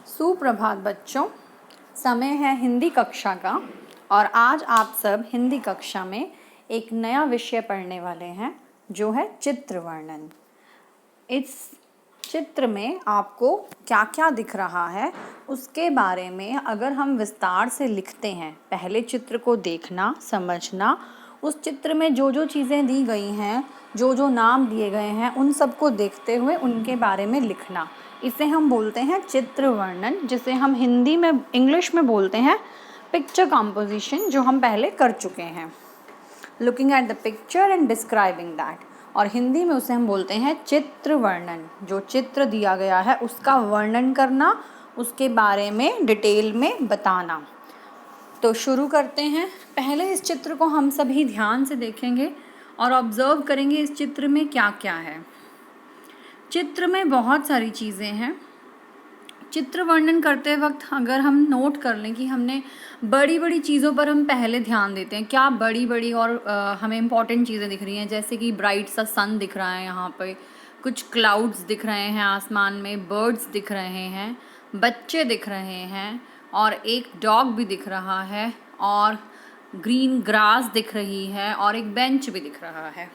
सुप्रभात बच्चों, समय है हिंदी कक्षा का और आज आप सब हिंदी कक्षा में एक नया विषय पढ़ने वाले हैं जो है चित्र वर्णन। इस चित्र में आपको क्या क्या दिख रहा है उसके बारे में अगर हम विस्तार से लिखते हैं, पहले चित्र को देखना, समझना, उस चित्र में जो जो चीज़ें दी गई हैं, जो जो नाम दिए गए हैं, उन सबको देखते हुए उनके बारे में लिखना, इसे हम बोलते हैं चित्र वर्णन, जिसे हम हिंदी में इंग्लिश में बोलते हैं पिक्चर कंपोजिशन, जो हम पहले कर चुके हैं। Looking at the picture and describing that, और हिंदी में उसे हम बोलते हैं चित्र वर्णन। जो चित्र दिया गया है उसका वर्णन करना, उसके बारे में डिटेल में बताना। तो शुरू करते हैं। पहले इस चित्र को हम सभी ध्यान से देखेंगे और ऑब्जर्व करेंगे इस चित्र में क्या क्या है। चित्र में बहुत सारी चीज़ें हैं। चित्र वर्णन करते वक्त अगर हम नोट कर लें कि हमने बड़ी बड़ी चीज़ों पर हम पहले ध्यान देते हैं, क्या बड़ी बड़ी और हमें इम्पॉर्टेंट चीज़ें दिख रही हैं, जैसे कि ब्राइट सा सन दिख रहा है, यहाँ पे कुछ क्लाउड्स दिख रहे हैं आसमान में, बर्ड्स दिख रहे हैं, बच्चे दिख रहे हैं और एक डॉग भी दिख रहा है और ग्रीन ग्रास दिख रही है और एक बेंच भी दिख रहा है।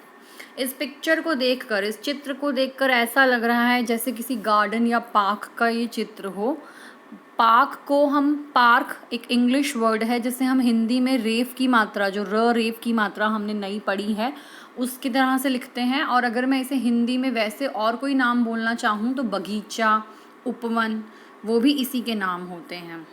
इस पिक्चर को देखकर, इस चित्र को देखकर ऐसा लग रहा है जैसे किसी गार्डन या पार्क का ये चित्र हो। पार्क को हम, पार्क एक इंग्लिश वर्ड है जिसे हम हिंदी में रेफ की मात्रा, जो रेफ की मात्रा हमने नई पढ़ी है, उसकी तरह से लिखते हैं। और अगर मैं इसे हिंदी में वैसे और कोई नाम बोलना चाहूँ तो बगीचा, उपवन, वो भी इसी के नाम होते हैं।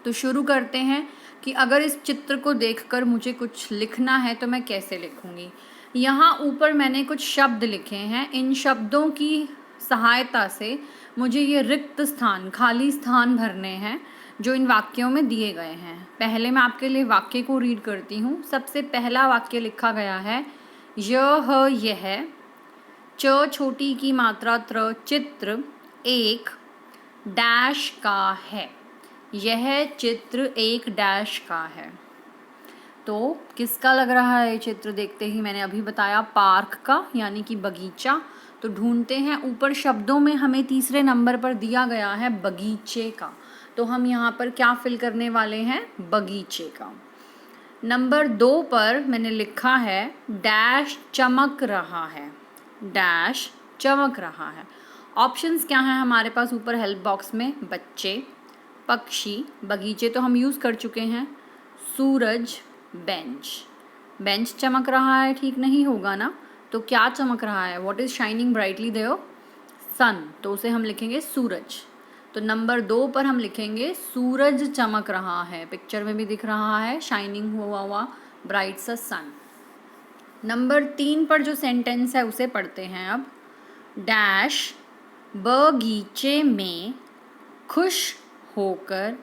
तो शुरू करते हैं कि अगर इस चित्र को देखकर मुझे कुछ लिखना है तो मैं कैसे लिखूँगी। यहाँ ऊपर मैंने कुछ शब्द लिखे हैं। इन शब्दों की सहायता से मुझे ये रिक्त स्थान, खाली स्थान भरने हैं जो इन वाक्यों में दिए गए हैं। पहले मैं आपके लिए वाक्य को रीड करती हूँ। सबसे पहला वाक्य लिखा गया है, यह च छोटी की मात्रा त्र चित्र एक डैश का है। यह चित्र एक डैश का है। तो किसका लग रहा है ये चित्र? देखते ही मैंने अभी बताया पार्क का, यानी कि बगीचा। तो ढूंढते हैं, ऊपर शब्दों में हमें तीसरे नंबर पर दिया गया है बगीचे का, तो हम यहाँ पर क्या फिल करने वाले हैं? बगीचे का। नंबर 2 पर मैंने लिखा है डैश चमक रहा है। डैश चमक रहा है। ऑप्शंस क्या हैं हमारे पास ऊपर हेल्प बॉक्स में? बच्चे, पक्षी, बगीचे तो हम यूज़ कर चुके हैं, सूरज, बेंच। बेंच चमक रहा है, ठीक नहीं होगा ना? तो क्या चमक रहा है? What is shining brightly there? Sun, तो उसे हम लिखेंगे सूरज। तो नंबर 2 पर हम लिखेंगे सूरज चमक रहा है। पिक्चर में भी दिख रहा है शाइनिंग हुआ ब्राइट सा सन। नंबर 3 पर जो सेंटेंस है उसे पढ़ते हैं अब। डैश बगीचे में खुश होकर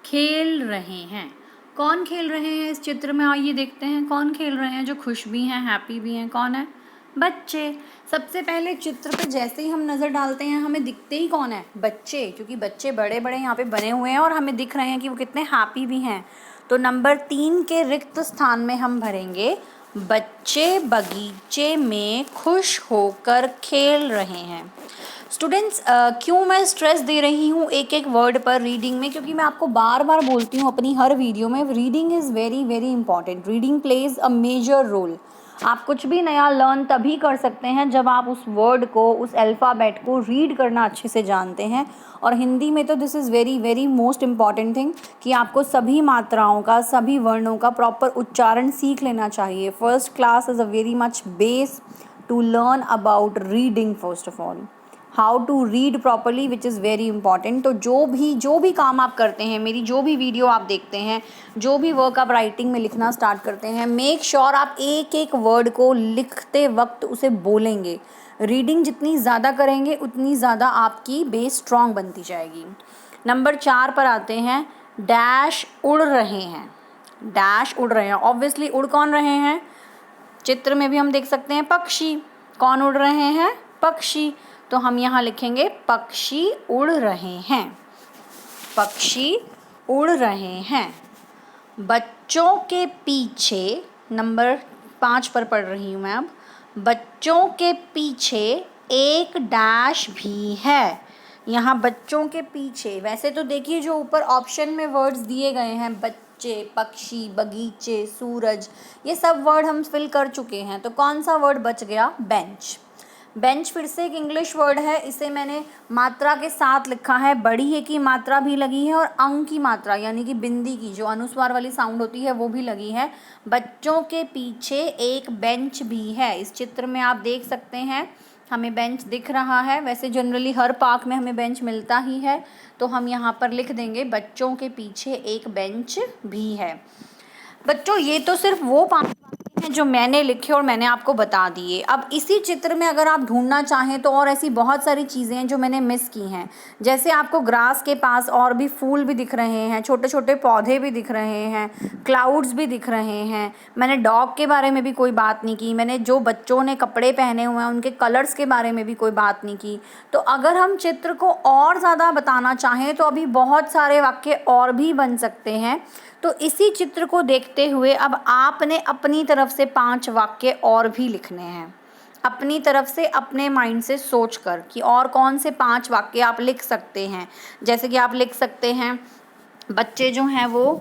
खेल रहे हैं। कौन खेल रहे हैं इस चित्र में? आइए देखते हैं कौन खेल रहे हैं, जो खुश भी हैं, हैप्पी भी हैं। कौन है? बच्चे। सबसे पहले चित्र पे जैसे ही हम नज़र डालते हैं हमें दिखते ही कौन है? बच्चे, क्योंकि बच्चे बड़े बड़े यहाँ पे बने हुए हैं और हमें दिख रहे हैं कि वो कितने हैप्पी भी हैं। तो नंबर 3 के रिक्त स्थान में हम भरेंगे बच्चे बगीचे में खुश होकर खेल रहे हैं। स्टूडेंट्स, क्यों मैं स्ट्रेस दे रही हूँ एक एक वर्ड पर रीडिंग में? क्योंकि मैं आपको बार बार बोलती हूँ अपनी हर वीडियो में, reading is very very important. Reading plays a major role. आप कुछ भी नया लर्न तभी कर सकते हैं जब आप उस वर्ड को, उस अल्फ़ाबेट को रीड करना अच्छे से जानते हैं। और हिंदी में तो this is very very most important thing कि आपको सभी मात्राओं का, सभी वर्णों का प्रॉपर उच्चारण सीख लेना चाहिए। First class is a very much base to learn about reading, first of all how to read properly, which is very important. तो जो भी काम आप करते हैं, मेरी जो भी वीडियो आप देखते हैं, जो भी वर्क आप राइटिंग में लिखना स्टार्ट करते हैं, मेक श्योर आप एक एक वर्ड को लिखते वक्त उसे बोलेंगे। रीडिंग जितनी ज़्यादा करेंगे उतनी ज़्यादा आपकी बेस स्ट्रॉन्ग बनती जाएगी। नंबर 4 पर आते हैं, डैश उड़ रहे हैं। डैश उड़ रहे हैं, ऑब्वियसली उड़ कौन रहे हैं? चित्र में भी हम देख सकते हैं पक्षी। कौन उड़ रहे हैं? पक्षी। तो हम यहाँ लिखेंगे पक्षी उड़ रहे हैं। पक्षी उड़ रहे हैं। बच्चों के पीछे, नंबर 5 पर पढ़ रही हूँ मैं अब। बच्चों के पीछे एक डैश भी है। यहाँ बच्चों के पीछे, वैसे तो देखिए जो ऊपर ऑप्शन में वर्ड्स दिए गए हैं, बच्चे, पक्षी, बगीचे, सूरज, ये सब वर्ड हम फिल कर चुके हैं। तो कौन सा वर्ड बच गया? बेंच। बेंच फिर से एक इंग्लिश वर्ड है, इसे मैंने मात्रा के साथ लिखा है, बड़ी ए की मात्रा भी लगी है और अंग की मात्रा यानी कि बिंदी की जो अनुस्वार वाली साउंड होती है वो भी लगी है। बच्चों के पीछे एक बेंच भी है। इस चित्र में आप देख सकते हैं हमें बेंच दिख रहा है। वैसे जनरली हर पार्क में हमें बेंच मिलता ही है, तो हम यहाँ पर लिख देंगे बच्चों के पीछे एक बेंच भी है। बच्चों ये तो सिर्फ वो 5 वाक्य हैं जो मैंने लिखे और मैंने आपको बता दिए। अब इसी चित्र में अगर आप ढूंढना चाहें तो और ऐसी बहुत सारी चीज़ें हैं जो मैंने मिस की हैं। जैसे आपको ग्रास के पास और भी फूल भी दिख रहे हैं, छोटे छोटे पौधे भी दिख रहे हैं, क्लाउड्स भी दिख रहे हैं। मैंने डॉग के बारे में भी कोई बात नहीं की। मैंने जो बच्चों ने कपड़े पहने हुए हैं उनके कलर्स के बारे में भी कोई बात नहीं की। तो अगर हम चित्र को और ज़्यादा बताना चाहें तो अभी बहुत सारे वाक्य और भी बन सकते हैं। तो इसी चित्र को देखते हुए अब आपने अपनी तरफ से 5 वाक्य और भी लिखने हैं, अपनी तरफ से अपने माइंड से सोचकर कि और कौन से 5 वाक्य आप लिख सकते हैं। जैसे कि आप लिख सकते हैं बच्चे जो हैं वो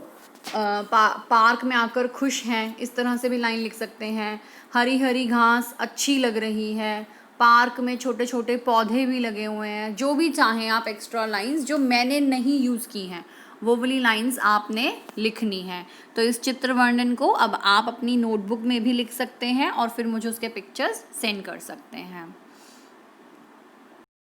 पार्क में आकर खुश हैं, इस तरह से भी लाइन लिख सकते हैं। हरी हरी घास अच्छी लग रही है, पार्क में छोटे छोटे पौधे भी लगे हुए हैं। जो भी चाहें आप एक्स्ट्रा लाइंस जो मैंने नहीं यूज़ की हैं वो वाली लाइंस आपने लिखनी है। तो इस चित्र वर्णन को अब आप अपनी नोटबुक में भी लिख सकते हैं और फिर मुझे उसके पिक्चर्स सेंड कर सकते हैं।